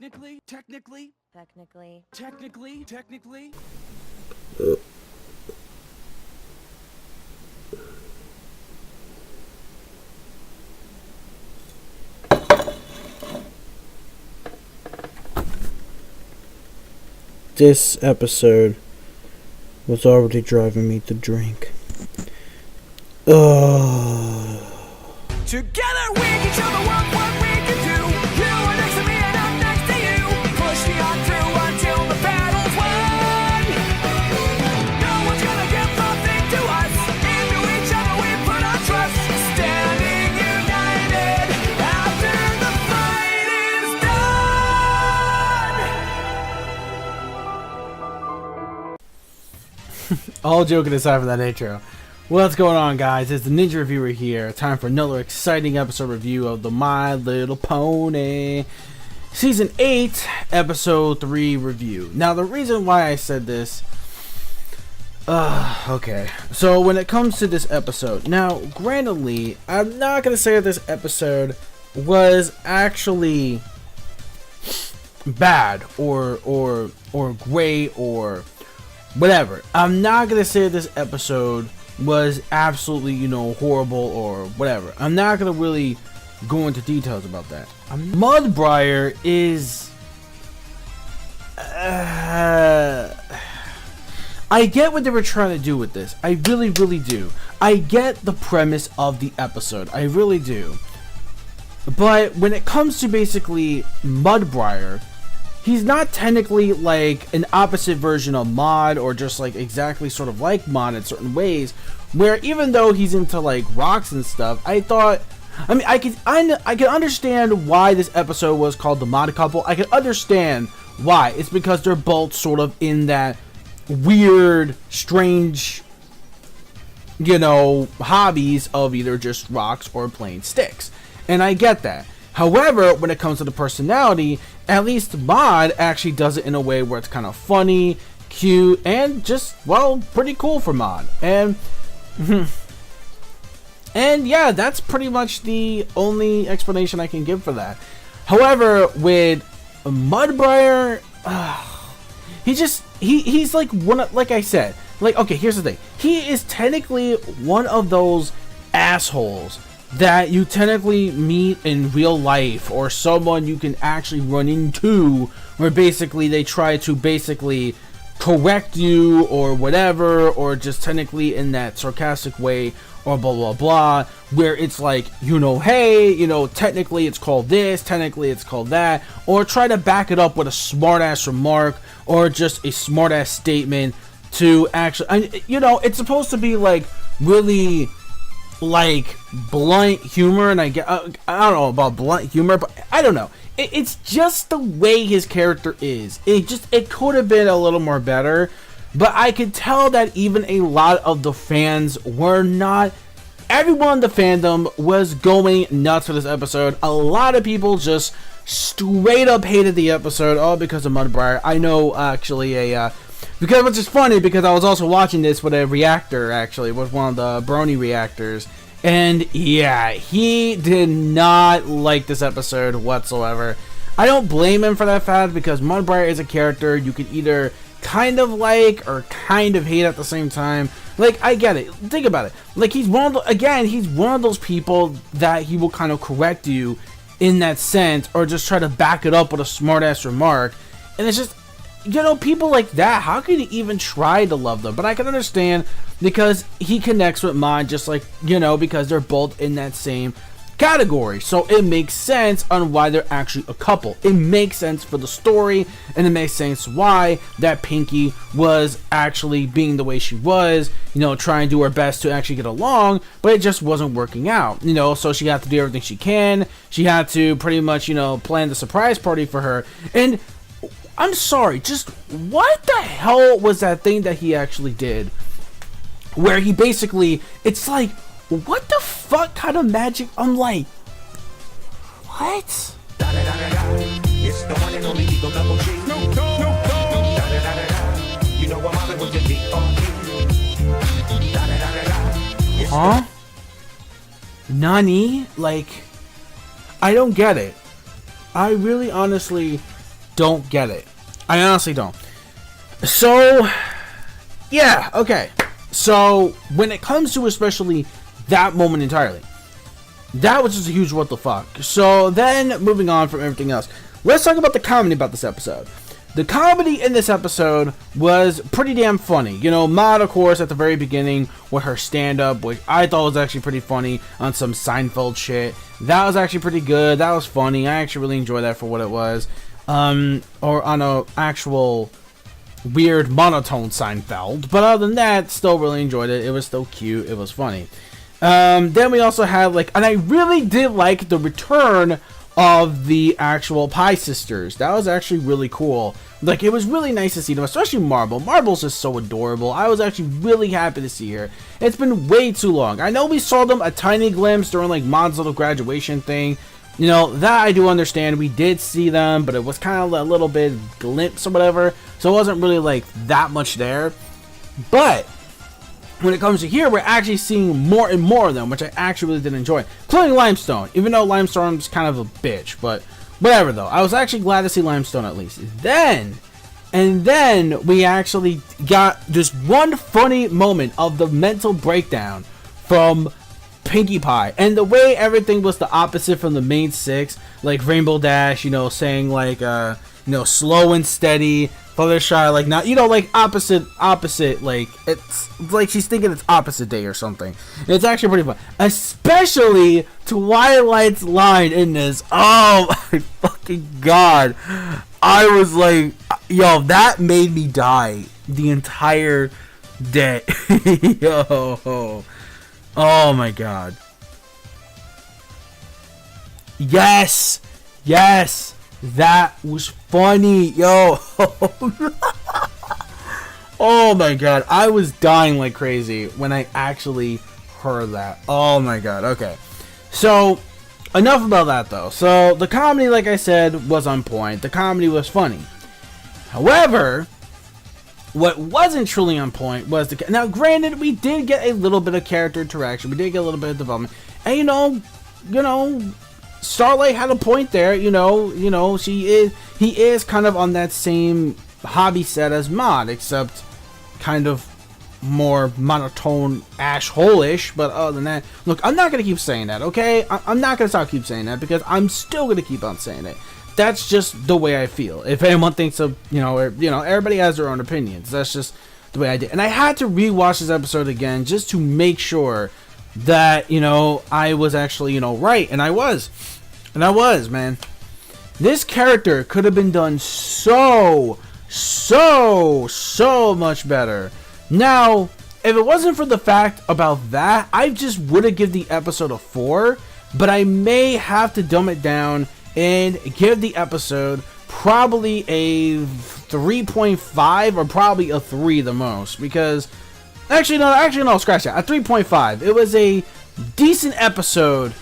Technically. This episode was already driving me to drink. Together we can show the world what we can do. You are next to me and I'm next to you. Push me on through until the battle's won. No one's gonna give nothing to us. Into each other we put our trust. Standing united after the fight is done. All joking aside from that intro. What's going on, guys? It's the Ninja Reviewer here. Time for another exciting episode review of the My Little Pony Season 8, Episode 3 review. Now, the reason why I said this... okay. So, when it comes to this episode... Now, grantedly, I'm not going to say that this episode was actually bad or great or whatever. I'm not going to say this episode was absolutely, horrible or whatever. I'm not gonna really go into details about that. Mudbriar is... I get what they were trying to do with this. I really, really do. I get the premise of the episode. I really do. But when it comes to basically Mudbriar, he's not technically like an opposite version of Mod or just like exactly sort of like Mod in certain ways, where even though he's into like rocks and stuff, I can understand why this episode was called the Mod Couple. I can understand why. It's because they're both sort of in that weird, strange, hobbies of either just rocks or playing sticks. And I get that. However, when it comes to the personality, at least Mod actually does it in a way where it's kind of funny, cute, and just, well, pretty cool for Mod. And yeah, that's pretty much the only explanation I can give for that. However, with Mudbriar, he's like one of, like I said, like, okay, here's the thing. He is technically one of those assholes that you technically meet in real life, or someone you can actually run into, where basically they try to basically correct you or whatever, or just technically in that sarcastic way or blah blah blah, where it's like, hey, technically it's called this, technically it's called that, or try to back it up with a smart ass remark or just a smart ass statement to actually, it's supposed to be like really like blunt humor, and I don't know about blunt humor, but I don't know. It's just the way his character is. It could have been a little more better, but I could tell that even a lot of the fans were not. Everyone in the fandom was going nuts for this episode. A lot of people just straight up hated the episode, all because of Mudbriar. I know actually because which is funny, because I was also watching this with a reactor, actually, with one of the Brony reactors, and yeah, he did not like this episode whatsoever. I don't blame him for that fact, because Mudbriar is a character you could either kind of like or kind of hate at the same time. Like, I get it. Think about it. Like, he's one of those people that he will kind of correct you in that sense, or just try to back it up with a smart ass remark, and it's just, people like that, how can you even try to love them? But I can understand, because he connects with Mod, just like, because they're both in that same category. So it makes sense on why they're actually a couple. It makes sense for the story, and it makes sense why that Pinky was actually being the way she was, trying to do her best to actually get along, but it just wasn't working out, so she had to do everything she can. She had to pretty much, plan the surprise party for her. And I'm sorry, just what the hell was that thing that he actually did? Where he basically, it's like, what the fuck kind of magic? I'm like, what? It's the one and only Eagle Double G. You know I'm mobbing with the D-O-P. Huh? Nani? Like, I don't get it. I really honestly don't get it. I honestly don't. So, yeah, okay. So, when it comes to especially that moment entirely, that was just a huge what the fuck. So, then, moving on from everything else, let's talk about the comedy about this episode. The comedy in this episode was pretty damn funny. You know, Maud, of course, at the very beginning with her stand-up, which I thought was actually pretty funny on some Seinfeld shit. That was actually pretty good. That was funny. I actually really enjoyed that for what it was. Or on a actual weird monotone Seinfeld. But other than that, still really enjoyed it. It was still cute. It was funny. Then we also have, like, and I really did like the return of the actual Pie Sisters. That was actually really cool. Like, it was really nice to see them, especially Marble. Marble's just so adorable. I was actually really happy to see her. It's been way too long. I know we saw them a tiny glimpse during, like, Maud's little graduation thing. You know, that I do understand. We did see them, but it was kind of a little bit glimpse or whatever. So it wasn't really, like, that much there. But when it comes to here, we're actually seeing more and more of them, which I actually really did enjoy, including Limestone, even though Limestone's kind of a bitch, but whatever though. I was actually glad to see Limestone at least. Then we actually got just one funny moment of the mental breakdown from Pinkie Pie, and the way everything was the opposite from the main six, like Rainbow Dash, you know, saying like, you know, slow and steady, Fluttershy, like, not, you know, like opposite, like, it's like she's thinking it's opposite day or something. It's actually pretty fun, especially Twilight's line in this. Oh my fucking god, I was like, yo, that made me die the entire day. Yo, oh my god, yes, that was funny, yo. Oh my god, I was dying like crazy when I actually heard that. Oh my god, okay. So, enough about that though. So, the comedy, like I said, was on point. The comedy was funny. However, what wasn't truly on point was the... Now, granted, we did get a little bit of character interaction. We did get a little bit of development. And, you know, Starlight had a point there, you know, he is kind of on that same hobby set as Maud, except kind of more monotone ash-hole-ish, but other than that, look, I'm not going to keep saying that, okay? I'm not going to keep saying that, because I'm still going to keep on saying it. That's just the way I feel. If anyone thinks of, you know, everybody has their own opinions. That's just the way I did. And I had to rewatch this episode again just to make sure that, you know, I was actually, you know, right. And I was, man. This character could have been done so much better. Now, if it wasn't for the fact about that, I just would have given the episode a 4, but I may have to dumb it down and give the episode probably a 3.5 or probably a 3 the most, because actually no, scratch that, a 3.5. It was a decent episode,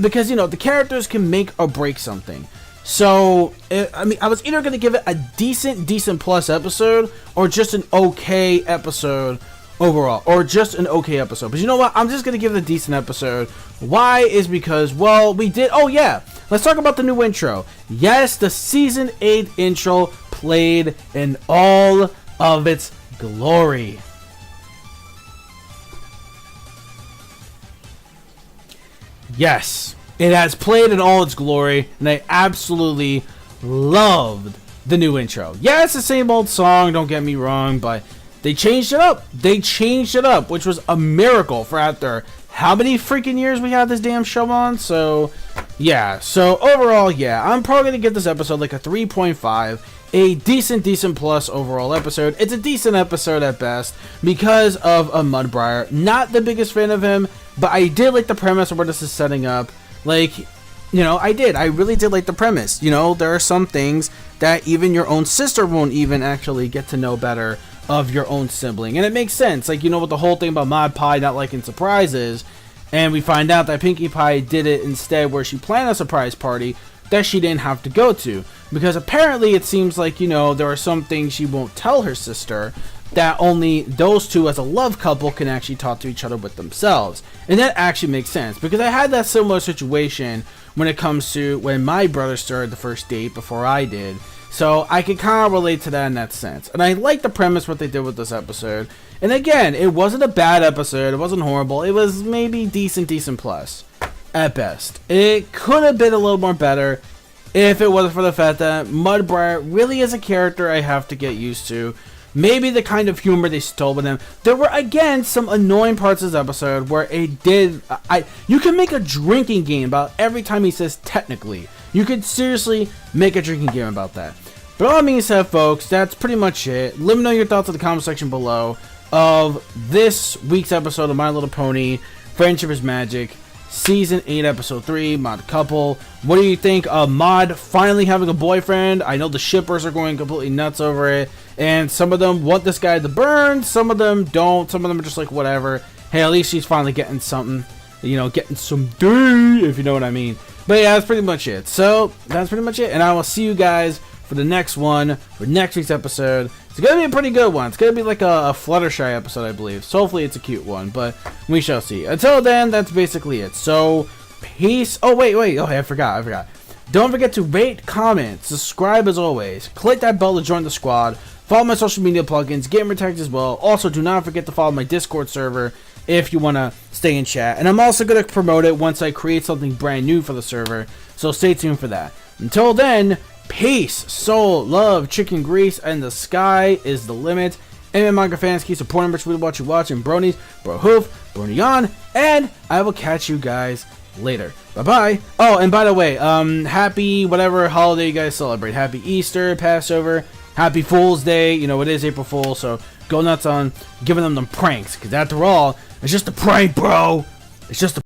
because, you know, the characters can make or break something. So, I mean, I was either going to give it a decent plus episode, or just an okay episode overall, or just an okay episode. But you know what? I'm just going to give it a decent episode. Why? Is because, well, we did, oh yeah, let's talk about the new intro. Yes, the Season 8 intro played in all of its glory. Yes, it has played in all its glory, and I absolutely loved the new intro. Yeah, it's the same old song, don't get me wrong, but they changed it up. Which was a miracle for after how many freaking years we had this damn show on. So, yeah. So, overall, yeah, I'm probably going to give this episode like a 3.5. A decent plus overall episode. It's a decent episode at best because of a Mudbriar. Not the biggest fan of him, but I did like the premise of where this is setting up. Like, you know, I really did like the premise. You know, there are some things that even your own sister won't even actually get to know better of your own sibling. And it makes sense. Like, you know, with the whole thing about Maud Pie not liking surprises, and we find out that Pinkie Pie did it instead where she planned a surprise party that she didn't have to go to. Because apparently it seems like, you know, there are some things she won't tell her sister that only those two as a love couple can actually talk to each other with themselves. And that actually makes sense, because I had that similar situation when it comes to when my brother started the first date before I did. So I can kind of relate to that in that sense. And I like the premise what they did with this episode. And again, it wasn't a bad episode. It wasn't horrible. It was maybe decent plus at best. It could have been a little more better if it wasn't for the fact that Mudbriar really is a character I have to get used to. Maybe the kind of humor they stole with him. There were, again, some annoying parts of this episode where it did... you can make a drinking game about every time he says technically. You could seriously make a drinking game about that. But all that being said, folks, that's pretty much it. Let me know your thoughts in the comment section below of this week's episode of My Little Pony, Friendship is Magic, Season 8, Episode 3, Mod Couple. What do you think of Mod finally having a boyfriend? I know the shippers are going completely nuts over it, and some of them want this guy to burn, some of them don't, some of them are just like, whatever. Hey, at least she's finally getting something, you know, getting some D, if you know what I mean. But yeah, that's pretty much it. So, that's pretty much it, and I will see you guys for the next one, for next week's episode. It's going to be a pretty good one. It's going to be like a Fluttershy episode, I believe. So hopefully it's a cute one, but we shall see. Until then, that's basically it. So, peace. Oh, wait. Oh, I forgot. Don't forget to rate, comment, subscribe as always. Click that bell to join the squad. Follow my social media plugins, gamer tags as well. Also, do not forget to follow my Discord server if you want to stay in chat. And I'm also going to promote it once I create something brand new for the server. So stay tuned for that. Until then, peace, soul, love, chicken grease, and the sky is the limit. Manga fans, keep supporting Rich Video Watch You Watch, and Bronies, Bro Hoof, Brony on, and I will catch you guys later. Bye-bye. Oh, and by the way, happy whatever holiday you guys celebrate. Happy Easter, Passover, Happy Fool's Day. You know, it is April Fool's, so go nuts on giving them pranks, because after all, it's just a prank, bro. It's just a